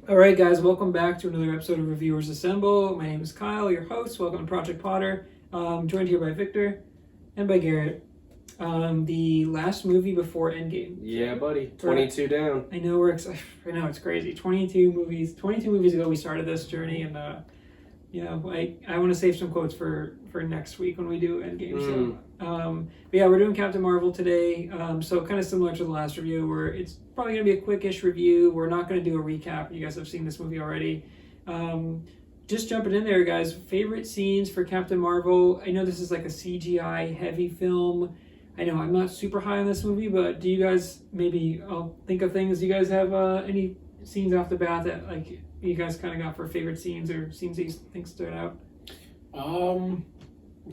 All right, guys, welcome back to another episode of Reviewers Assemble. My name is Kyle, your host. Welcome to Project Potter. Joined here by Victor and by Garrett. The last movie before Endgame. Yeah, buddy. 22 down. I know we're excited. I know it's crazy. 22 movies. 22 movies ago, we started this journey, and I want to save some quotes for next week when we do Endgame. But yeah, we're doing Captain Marvel today. So kind of similar to the last review, where it's probably going to be a quick-ish review. We're not going to do a recap. You guys have seen this movie already. Just jumping in there, guys. Favorite scenes for Captain Marvel. I know this is like a CGI heavy film. I know I'm not super high on this movie, but do you guys maybe I'll think of things? Do you guys have any scenes off the bat that like you guys kind of got for favorite scenes or scenes that you think stood out?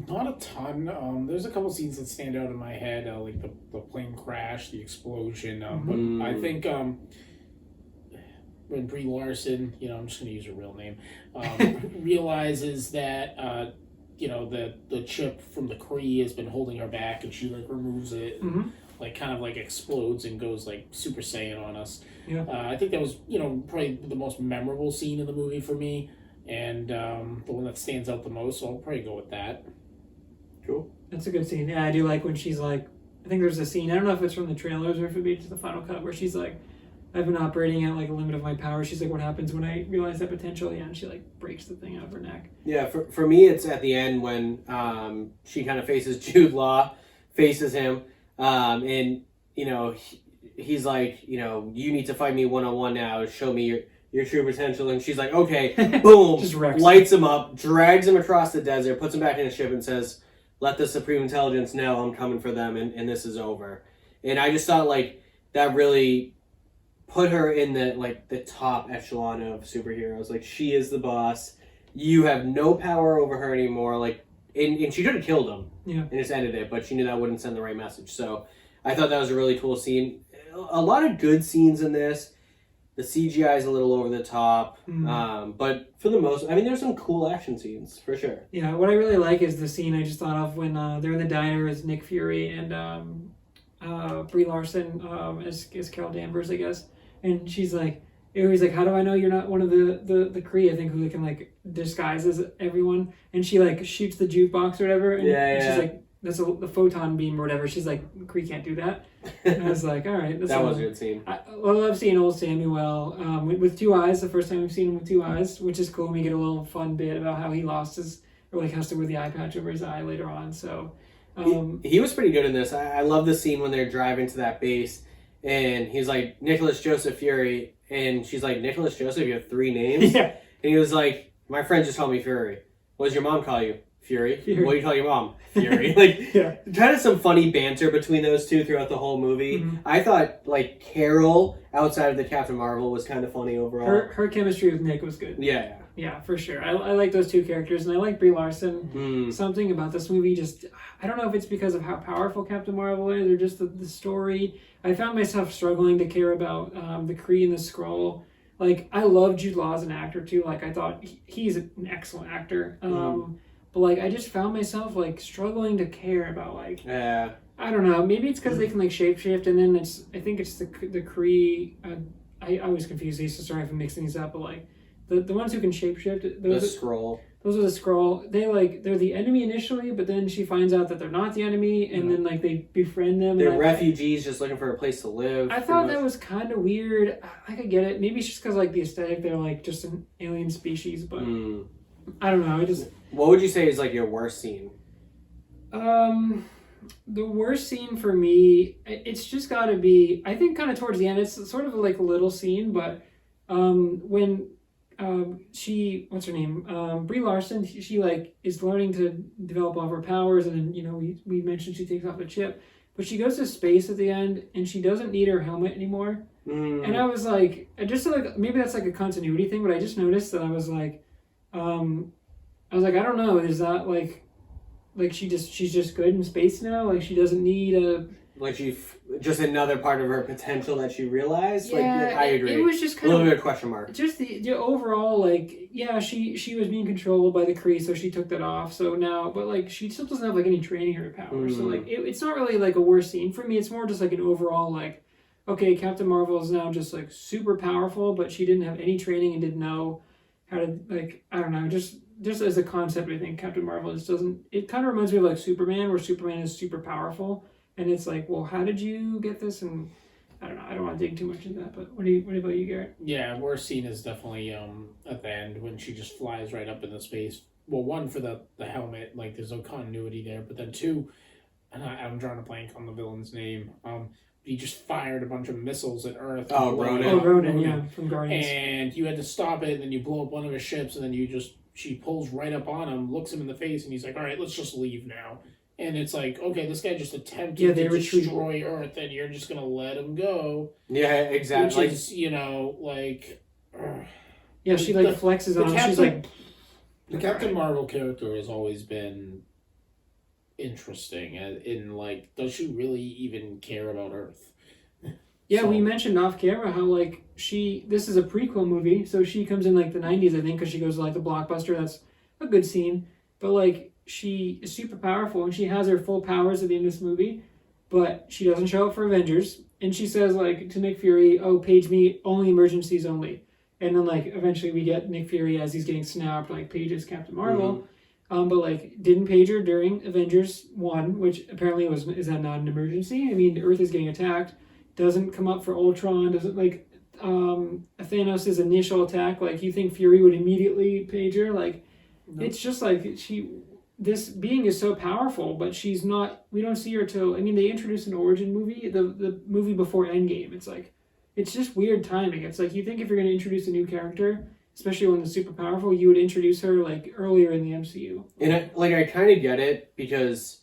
Not a ton. There's a couple scenes that stand out in my head, like the plane crash, the explosion. But I think when Brie Larson, I'm just going to use her real name, realizes that the chip from the Kree has been holding her back, and she like removes it, and, like kind of like explodes and goes like Super Saiyan on us. Yeah. I think that was probably the most memorable scene in the movie for me, and the one that stands out the most. So I'll probably go with that. Cool. That's a good scene. Yeah, I do like when she's like, I think there's a scene, I don't know if it's from the trailers or if it be just the final cut, where she's like, I've been operating at like a limit of my power. She's like, what happens when I realize that potential? Yeah, and she like breaks the thing out of her neck. Yeah, for me, it's at the end when she kind of faces Jude Law, faces him, and he's like, you need to fight me one-on-one now. Show me your true potential. And she's like, okay, boom, Just wrecks lights him up, drags him across the desert, puts him back in his ship, and says, let the Supreme Intelligence know I'm coming for them, and this is over. And I just thought like that really put her in the top echelon of superheroes. Like, she is the boss. You have no power over her anymore. Like, and she could have killed him. Yeah. And just ended it, but she knew that wouldn't send the right message. So I thought that was a really cool scene. A lot of good scenes in this. The CGI is a little over the top, but for the most, there's some cool action scenes for sure. Yeah, what I really like is the scene I just thought of when they're in the diner as Nick Fury and Brie Larson as Carol Danvers, I guess. And she's like, he's like, how do I know you're not one of the Kree, I think, who can like disguise as everyone? And she like shoots the jukebox or whatever. And she's like, that's the photon beam or whatever. She's like, Kree can't do that. And I was like, all right. That was a good scene. I love seeing old Samuel with two eyes. The first time we've seen him with two eyes, which is cool. We get a little fun bit about how he lost his, or like has to wear the eye patch over his eye later on. So he was pretty good in this. I love the scene when they're driving to that base. And he's like, Nicholas Joseph Fury. And she's like, Nicholas Joseph, you have 3 names? Yeah. And he was like, my friend just called me Fury. What does your mom call you? Fury. What do you call your mom? Fury. Like, yeah. Kind of some funny banter between those two throughout the whole movie. I thought, like, Carol, outside of the Captain Marvel, was kind of funny overall. Her chemistry with Nick was good. Yeah. Yeah, for sure. I like those two characters, and I like Brie Larson. Something about this movie just, I don't know if it's because of how powerful Captain Marvel is or just the story. I found myself struggling to care about the Kree and the Skrull. Like, I love Jude Law as an actor, too. Like, I thought he's an excellent actor. But, like, I just found myself, like, struggling to care about, like... Yeah. I don't know. Maybe it's because they can, like, shapeshift, and then I think it's the Kree... I always confuse these, so sorry if I'm mixing these up, but, like... The ones who can shapeshift, The Skrull. Those are the Skrull. They're the enemy initially, but then she finds out that they're not the enemy, and then like they befriend them. They're refugees just looking for a place to live. I thought that was kind of weird. I could get it. Maybe it's just because like the aesthetic, they're like just an alien species, but I don't know. What would you say is like your worst scene? The worst scene for me, it's just got to be. I think kind of towards the end. It's sort of like a little scene, but when. What's her name? Brie Larson. She like is learning to develop all of her powers, and then we mentioned she takes off a chip, but she goes to space at the end, and she doesn't need her helmet anymore. And I was like, maybe that's like a continuity thing, but I just noticed that I was like, I don't know, is that like she's just good in space now? Like she doesn't need a. Like just another part of her potential that she realized. Yeah, like I agree. It was just kind of a little bit of question mark. Just the overall she was being controlled by the Kree, so she took that off. So now, but like she still doesn't have like any training or power. So like it's not really like a worse scene for me. It's more just like an overall like okay, Captain Marvel is now just like super powerful, but she didn't have any training and didn't know how to, like, I don't know, just as a concept, I think Captain Marvel just doesn't. It kind of reminds me of like Superman, where Superman is super powerful, and it's like, well, how did you get this? And I don't know. I don't want to dig too much into that, but what about you, Garrett? Yeah, worst scene is definitely at the end when she just flies right up into space. Well, one for the helmet, like there's no continuity there, but then two, and I'm drawing a blank on the villain's name. He just fired a bunch of missiles at Earth. Oh, Ronan. Oh, Ronan, yeah, from Guardians. And you had to stop it, and then you blow up one of his ships, and then she pulls right up on him, looks him in the face, and he's like, all right, let's just leave now. And it's like, okay, this guy just attempted to destroy Earth, and you're just going to let him go. Yeah, exactly. Which is, like... yeah, she like flexes on him. She's like... The Captain Marvel character has always been interesting in like, does she really even care about Earth? Yeah, we mentioned off camera how like this is a prequel movie, so she comes in like the 90s, I think, because she goes to like the Blockbuster. That's a good scene, but like she is super powerful and she has her full powers at the end of this movie, but she doesn't show up for Avengers, and she says like to Nick Fury, "Oh, page me only emergencies only," and then like eventually we get Nick Fury as he's getting snapped, like pages Captain Marvel. Mm-hmm. But like didn't page her during Avengers 1, which apparently is that not an emergency? I mean, Earth is getting attacked. Doesn't come up for Ultron. Doesn't like Thanos' initial attack. Like you think Fury would immediately page her? Like nope. It's just like this being is so powerful, but she's not. We don't see her till. I mean, they introduced an origin movie, the movie before Endgame. It's like it's just weird timing. It's like you think if you're going to introduce a new character, especially when it's super powerful, you would introduce her like earlier in the MCU. And I kind of get it, because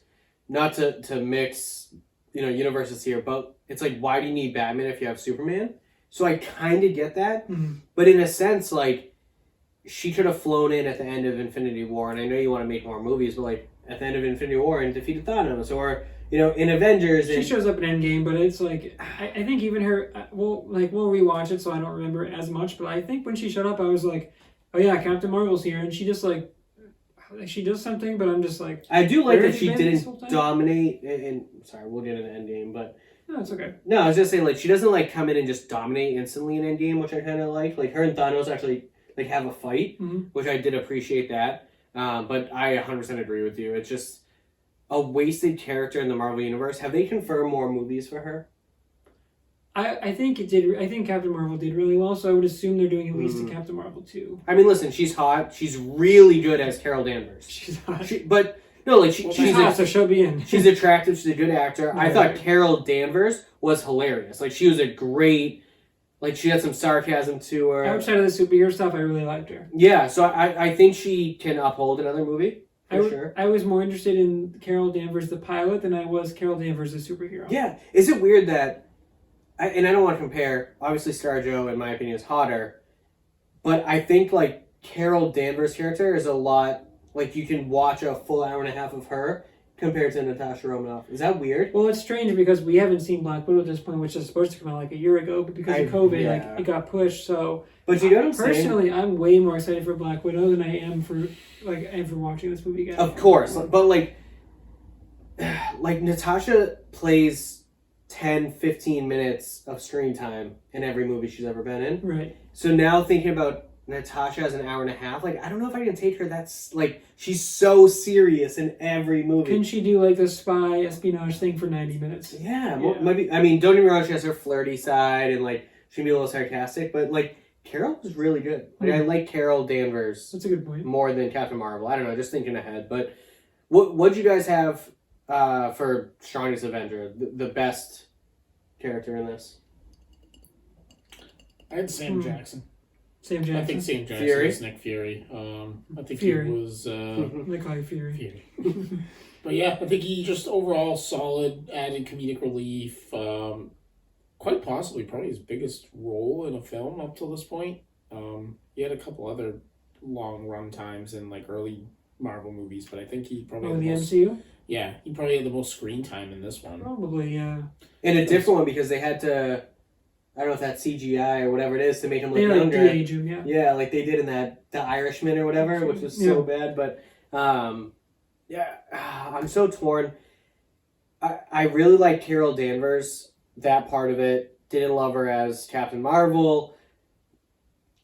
not to mix universes here, but it's like, why do you need Batman if you have Superman? So I kind of get that, but in a sense, like she could have flown in at the end of Infinity War, and I know you want to make more movies, but like at the end of Infinity War and defeated Thanos, or in Avengers. She shows up in Endgame, but it's like I think even her. We'll rewatch it, so I don't remember as much. But I think when she showed up, I was like, oh yeah, Captain Marvel's here, and she just like she does something, but I'm just like, I do like that she didn't dominate. And sorry, we'll get into Endgame, but no, it's okay. No, I was just saying, like, she doesn't like come in and just dominate instantly in Endgame, which I kind of like. Like her and Thanos actually like have a fight, which I did appreciate that. But I 100% agree with you. It's just a wasted character in the Marvel Universe. Have they confirmed more movies for her? I think it did. I think Captain Marvel did really well, so I would assume they're doing at least a Captain Marvel 2. I mean, listen, she's hot. She's really good as Carol Danvers. She's hot. She's hot, so she'll be in. She's attractive. She's a good actor. Yeah. I thought Carol Danvers was hilarious. Like, she was a great... Like, she had some sarcasm to her. Outside of the superhero stuff, I really liked her. Yeah, so I think she can uphold another movie. Sure. I was more interested in Carol Danvers, the pilot, than I was Carol Danvers, the superhero. Yeah. Is it weird that... and I don't want to compare. Obviously, ScarJo, in my opinion, is hotter. But I think, like, Carol Danvers' character is a lot... Like, you can watch a full hour and a half of her compared to Natasha Romanoff. Is that weird? Well, it's strange because we haven't seen Black Widow at this point, which is supposed to come out like a year ago, but because of COVID, like, it got pushed. So, but you know what I'm saying? Personally, I'm way more excited for Black Widow than I am for watching this movie again. Of course, but like Natasha plays 10, 15 minutes of screen time in every movie she's ever been in. Right. So now thinking about Natasha as an hour and a half, like, I don't know if I can take her. That's like, she's so serious in every movie. Can she do like the spy espionage thing for 90 minutes? Yeah. Maybe. I mean, don't get me wrong, she has her flirty side and like she can be a little sarcastic, but like Carol was really good. Like, I like Carol Danvers. That's a good point. More than Captain Marvel. I don't know, just thinking ahead. But what'd you guys have for strongest Avenger? The best character in this? I had Sam Jackson. Sam Jackson. I think Sam Jackson Fury? is Nick Fury. I think Fury. He was... They call you Fury. But yeah, I think he just overall solid, added comedic relief. Quite possibly probably his biggest role in a film up till this point. He had a couple other long run times in like early Marvel movies, but I think he probably had the MCU? Yeah, he probably had the most screen time in this one. Probably, yeah. In a different one, because they had to... I don't know if that's CGI or whatever it is to make him look younger. They de-age him, yeah. Yeah, like they did in The Irishman or whatever, which was so bad. But, I'm so torn. I really like Carol Danvers, that part of it. Didn't love her as Captain Marvel.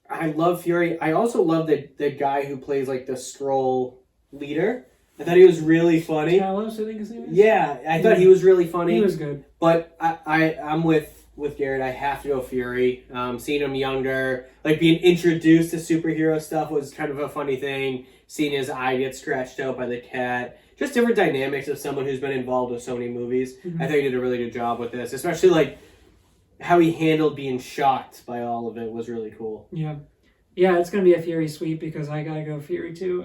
I love Fury. I also love the guy who plays like the Skrull leader. I thought he was really funny. Talos, I think his name is. Yeah, I thought he was really funny. He was good. But I'm with Garrett. I have to go Fury. Seeing him younger, like being introduced to superhero stuff was kind of a funny thing. Seeing his eye get scratched out by the cat. Just different dynamics of someone who's been involved with so many movies. Mm-hmm. I think he did a really good job with this. Especially like how he handled being shocked by all of it was really cool. Yeah. Yeah, it's going to be a Fury sweep because I got to go Fury too.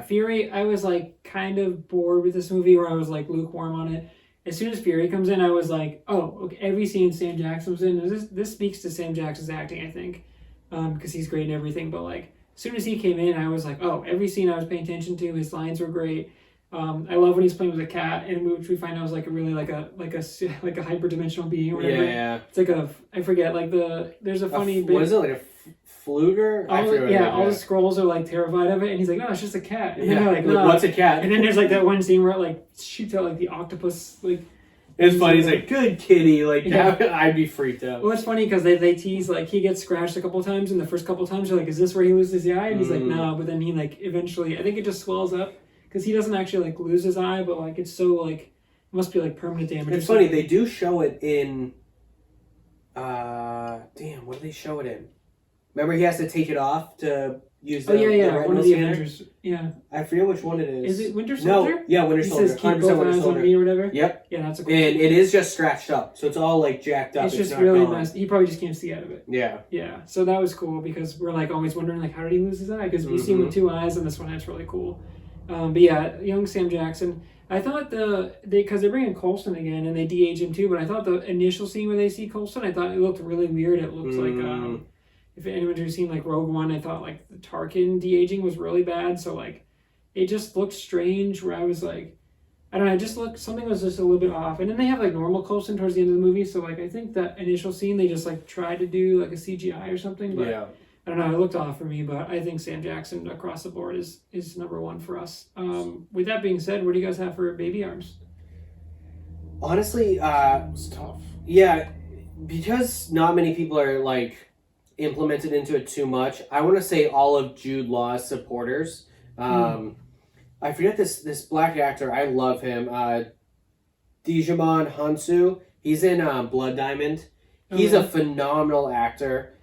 Fury, I was like kind of bored with this movie where I was like lukewarm on it. As soon as Fury comes in, I was like, oh, okay, every scene Sam Jackson was in, this speaks to Sam Jackson's acting, I think, because he's great in everything. But like, as soon as he came in, I was like, oh, every scene I was paying attention to, his lines were great. I love when he's playing with a cat, and which we find out is like a really like a hyperdimensional being or whatever. Yeah. It's like I forget, like there's a funny bit. What is it, like a fluger? All the Skrulls are like terrified of it, and he's like, no, it's just a cat. And yeah, they're like, no. What's a cat? And then there's like that one scene where it like shoots out like the octopus, like. It's funny. He's like, good kitty. Like, yeah. I'd be freaked out. Well, it's funny because they tease, like, he gets scratched a couple times, and the first couple times you're like, is this where he loses the eye? And he's like, no, but then he, like, eventually, I think it just swells up, because he doesn't actually, like, lose his eye, but, like, it's so, like, it must be, like, permanent damage. It's funny, they do show it in, what do they show it in? Remember he has to take it off to use the one of the Avengers. Yeah. I forget which one it is. Is it Winter Soldier? No, yeah, Winter Soldier. He says, keep both eyes on me or whatever? Yep. Yeah, that's a cool And it is just scratched up, so it's all, like, jacked up. It's just really nice. He probably just can't see out of it. Yeah. Yeah, so that was cool, because we're, like, always wondering, like, how did he lose his eye? Because we see him with two eyes, and this one, that's really cool. But yeah, young Sam Jackson. I thought because they're bringing Coulson again, and they de-age him too, but I thought the initial scene where they see Coulson, I thought it looked really weird. It looks like, if anyone's ever seen like Rogue One, I thought like the Tarkin de-aging was really bad. So like, it just looked strange where I was like, I don't know, something was just a little bit off. And then they have like normal Coulson towards the end of the movie. So like, I think that initial scene, they just like tried to do like a CGI or something, but yeah. I don't know, it looked off for me, but I think Sam Jackson across the board is number one for us. With that being said, what do you guys have for Baby Arms? Honestly, it was tough. Yeah, because not many people are like implemented into it too much. I want to say all of Jude Law's supporters. I forget this black actor. I love him. Djimon Hounsou. He's in Blood Diamond. He's a phenomenal actor.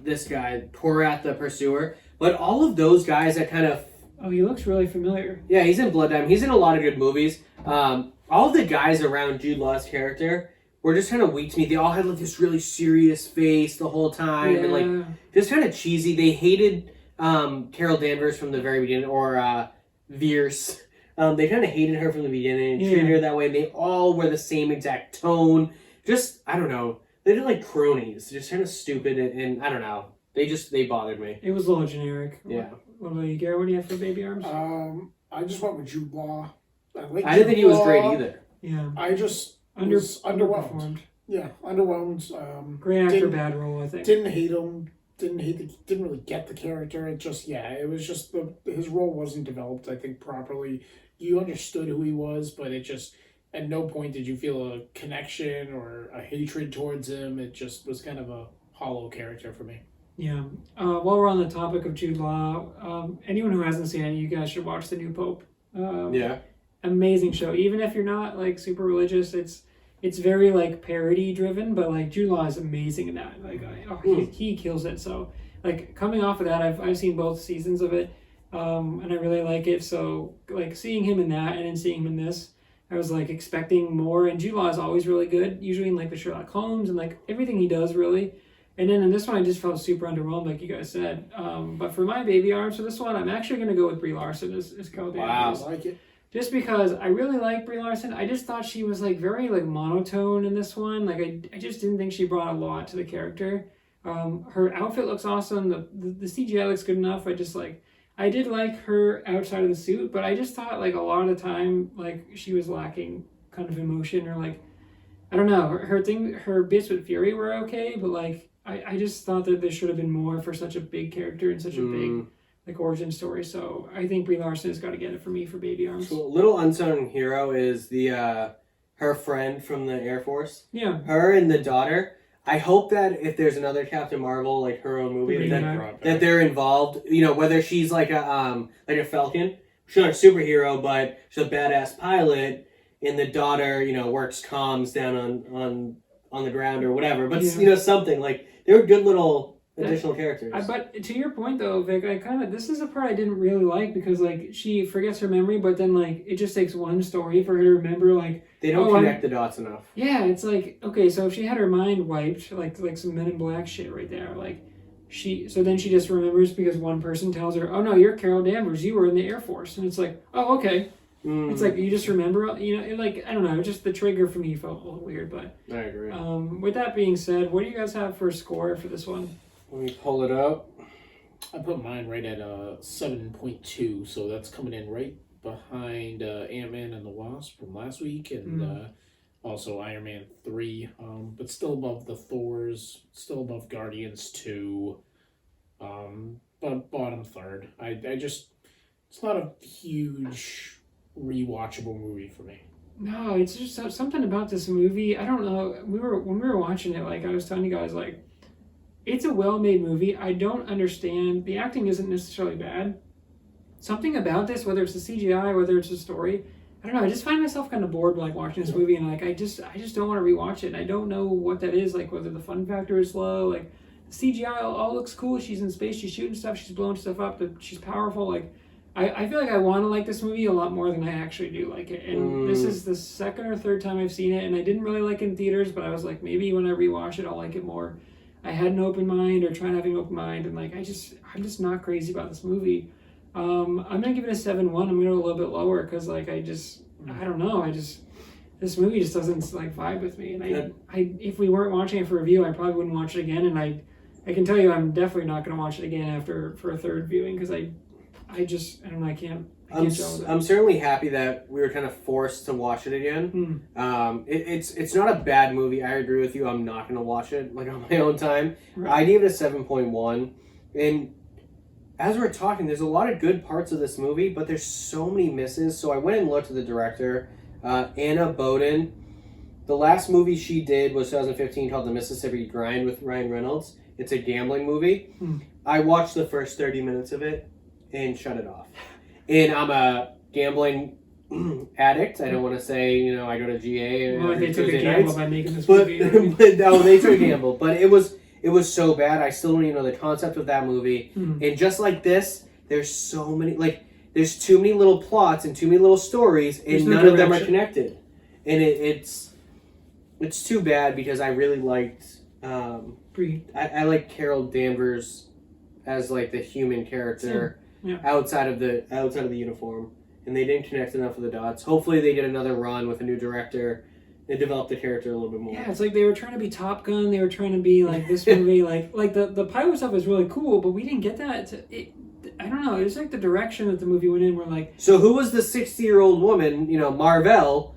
This guy, Porat the Pursuer. But all of those guys that kind of... Oh, he looks really familiar. Yeah, he's in Blood Diamond. He's in a lot of good movies. All of the guys around Jude Law's character were just kind of weak to me. They all had like this really serious face the whole time. Yeah. And like just kind of cheesy. They hated Carol Danvers from the very beginning. Or Veers. They kind of hated her from the beginning and treated her that way. They all were the same exact tone. Just, I don't know. They did like cronies, just kind of stupid, and I don't know. They bothered me. It was a little generic. Yeah. What about you, Garrett? What do you have for Baby Arms? I just went with Jude Law. I didn't think he was great either. Yeah. I just was underwhelmed. Yeah, underwhelmed. Great actor, bad role, I think. Didn't hate him. Didn't really get the character. It was just his role wasn't developed, I think, properly. You understood who he was, but it just... At no point did you feel a connection or a hatred towards him. It just was kind of a hollow character for me. Yeah. While we're on the topic of Jude Law, anyone who hasn't seen it, you guys should watch The New Pope. Yeah. Amazing show. Even if you're not like super religious, it's very like parody driven, but like Jude Law is amazing in that. Like he kills it. So like coming off of that, I've seen both seasons of it, and I really like it. So like seeing him in that and then seeing him in this, I was like expecting more, and Jude Law is always really good, usually in like the Sherlock Holmes and like everything he does really. And then in this one, I just felt super underwhelmed, like you guys said. But for my Baby Arms for this one, I'm actually going to go with Brie Larson as Carol Danvers. Wow, I like it. Just because I really like Brie Larson. I just thought she was like very like monotone in this one. Like I just didn't think she brought a lot to the character. Her outfit looks awesome. The CGI looks good enough. I did like her outside of the suit, but I just thought like a lot of the time like she was lacking kind of emotion, or like I don't know, her bits with Fury were okay, but like I just thought that there should have been more for such a big character and such a big like origin story. So I think Brie Larson has got to get it for me for Baby Arms. So little unsung hero is her her friend from the Air Force. Yeah. Her and the daughter. I hope that if there's another Captain Marvel, like her own movie, that they're involved. You know, whether she's like a Falcon, she's not a superhero, but she's a badass pilot, and the daughter, you know, works comms down on the ground or whatever. But you know, something like they were good little additional characters. But to your point though, Vic, this is a part I didn't really like because like she forgets her memory, but then like it just takes one story for her to remember. Like they don't connect the dots enough. Yeah, it's like, okay, so if she had her mind wiped, like some Men in Black shit right there, like then she just remembers because one person tells her, oh no, you're Carol Danvers, you were in the Air Force, and it's like, oh okay. It's like you just remember, you know, like I don't know, just the trigger for me felt a little weird, but I agree. With that being said, what do you guys have for a score for this one? Let me pull it up. I put mine right at 7.2, so that's coming in right behind Ant-Man and the Wasp from last week, and also Iron Man 3, but still above the Thors, still above Guardians 2, but bottom third. I just, it's not a huge rewatchable movie for me. No, it's just something about this movie. I don't know. When we were watching it, like I was telling you guys, like it's a well-made movie. I don't understand. The acting isn't necessarily bad. Something about this, whether it's the CGI, whether it's the story, I don't know. I just find myself kind of bored like watching this movie, and like I just don't want to rewatch it. And I don't know what that is. Like whether the fun factor is low. Like the CGI all looks cool. She's in space. She's shooting stuff. She's blowing stuff up. She's powerful. Like I feel like I want to like this movie a lot more than I actually do like it. And this is the second or third time I've seen it, and I didn't really like it in theaters, but I was like, maybe when I rewatch it, I'll like it more. I had an open mind, or trying to have an open mind, and like I'm just not crazy about this movie. I'm gonna give it a 7.1. I'm gonna go a little bit lower because like I don't know. This movie just doesn't like vibe with me. And I if we weren't watching it for review, I probably wouldn't watch it again. And I can tell you, I'm definitely not gonna watch it again for a third viewing because I don't know. I can't gel with it. I'm certainly happy that we were kind of forced to watch it again. It's not a bad movie. I agree with you. I'm not gonna watch it like on my own time. Right. I gave it a 7.1, and as we're talking, there's a lot of good parts of this movie, but there's so many misses. So I went and looked at the director, Anna Boden. The last movie she did was 2015 called The Mississippi Grind with Ryan Reynolds. It's a gambling movie. I watched the first 30 minutes of it and shut it off. And I'm a gambling addict. I don't want to say, you know, I go to GA. Well, they took a gamble by making this movie. But no, they took a gamble. But it was so bad. I still don't even know the concept of that movie. And just like this, there's so many, like, there's too many little plots and too many little stories, and none of them are connected. And it's too bad because I really liked, I like Carol Danvers as like the human character outside of the uniform, and they didn't connect enough of the dots. Hopefully they get another run with a new director and develop the character a little bit more. Yeah, it's like they were trying to be Top Gun. They were trying to be like this movie. like the pilot stuff is really cool, but we didn't get that. I don't know. It was like the direction that the movie went in. We're like, so who was the 60-year-old woman? You know, Marvel.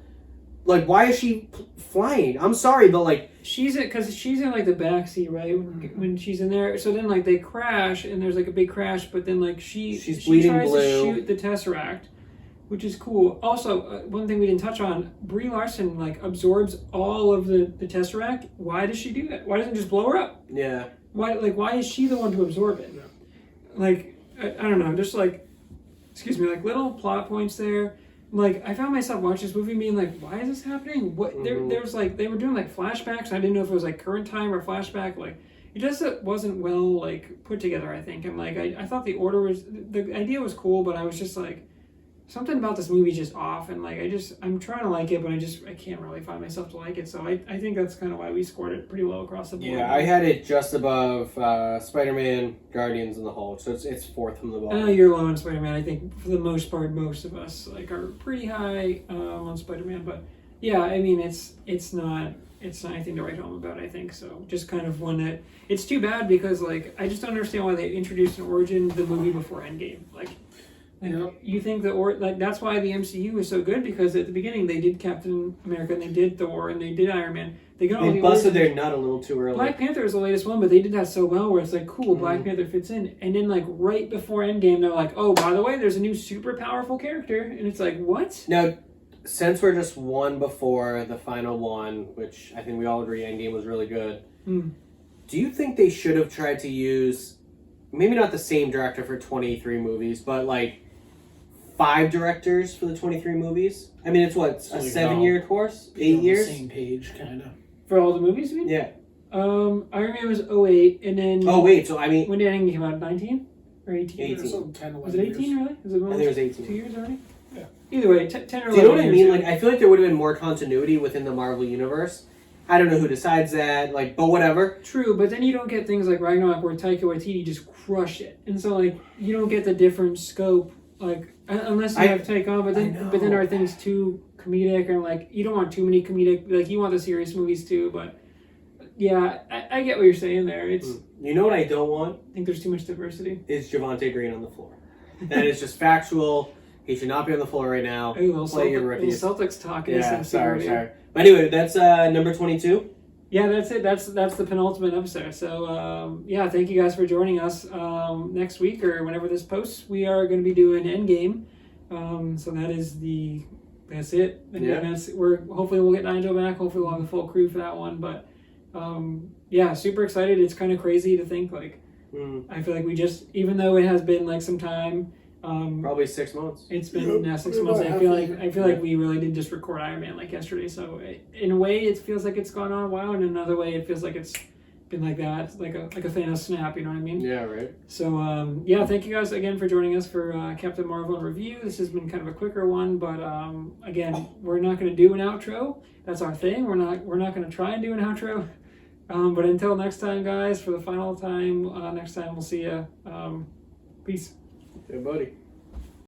Like, why is she flying? I'm sorry, but like she's in like the backseat, right? When she's in there. So then like they crash, and there's like a big crash, but then like she bleeding tries blue. to shoot the Tesseract, which is cool. Also, one thing we didn't touch on: Brie Larson like absorbs all of the Tesseract. Why does she do that? Why doesn't it just blow her up? Yeah. Why is she the one to absorb it? Like I don't know. Just like, excuse me, like little plot points there. Like I found myself watching this movie and being like, why is this happening? What there was like they were doing like flashbacks. I didn't know if it was like current time or flashback. Like it just wasn't well like put together. I think and like I thought the idea was cool, but I was just like something about this movie just off. And like I'm trying to like it, but I can't really find myself to like it. So I think that's kind of why we scored it pretty low across the board. Yeah, I had it just above Spider-Man, Guardians, and the Hulk. So it's fourth from the bottom. I know you're low on Spider-Man. I think for the most part, most of us like are pretty high on Spider-Man. But yeah, I mean it's not anything to write home about. I think so. Just kind of one that it's too bad because like I just don't understand why they introduced an origin the movie before Endgame. Like you think that's why the MCU is so good because at the beginning they did Captain America and they did Thor and they did Iron Man. They busted their nut a little too early. Black Panther is the latest one, but they did that so well where it's like, cool, Black Panther fits in. And then like right before Endgame, they're like, oh, by the way, there's a new super powerful character. And it's like, what? Now, since we're just one before the final one, which I think we all agree Endgame was really good, do you think they should have tried to use, maybe not the same director for 23 movies, but like 5 directors for the 23 movies? I mean, it's what, So a you 7-year course? Be 8 on years? The same page, kind of. For all the movies, you mean? Yeah. Iron Man was 08, and then... Oh, wait, so I mean, When did Endgame come out? 19? Or 18? 18. So 10, 11 Was it 18 years. really? Is it I think it was 18. 2 years already? Yeah. Either way, 10 or 11 Do you know what I years, mean? yeah. Like, I feel like there would have been more continuity within the Marvel universe. I don't know who decides that, like, but whatever. True, but then you don't get things like Ragnarok where Taika Waititi just crushed it, and so like you don't get the different scope, like unless you have Taika. But then are things too comedic, and like you don't want too many comedic. Like you want the serious movies too, but yeah, I get what you're saying there. It's You know what I don't want? I think there's too much diversity. Is Javante Green on the floor. That is just factual. He should not be on the floor right now. Hey, little, Play your rookies. Celtics talk. Yeah, sorry. But anyway, that's number 22. Yeah, that's it. That's the penultimate episode. So yeah, thank you guys for joining us. Next week or whenever this posts, we are going to be doing Endgame. So that's it. And Yeah. hopefully we'll get Nigel back. Hopefully we'll have a full crew for that one. But yeah, super excited. It's kind of crazy to think like I feel like we just, even though it has been like some time. Probably 6 months. It's been 6 months. I feel like we really did just record Iron Man like yesterday. So in a way, it feels like it's gone on a while, and in another way, it feels like it's been like that. It's like a Thanos snap. You know what I mean? Yeah, right. So yeah, thank you guys again for joining us for Captain Marvel in review. This has been kind of a quicker one, but again, we're not going to do an outro. That's our thing. We're not going to try and do an outro. But until next time, guys, for the final time, next time we'll see you. Peace. Good buddy.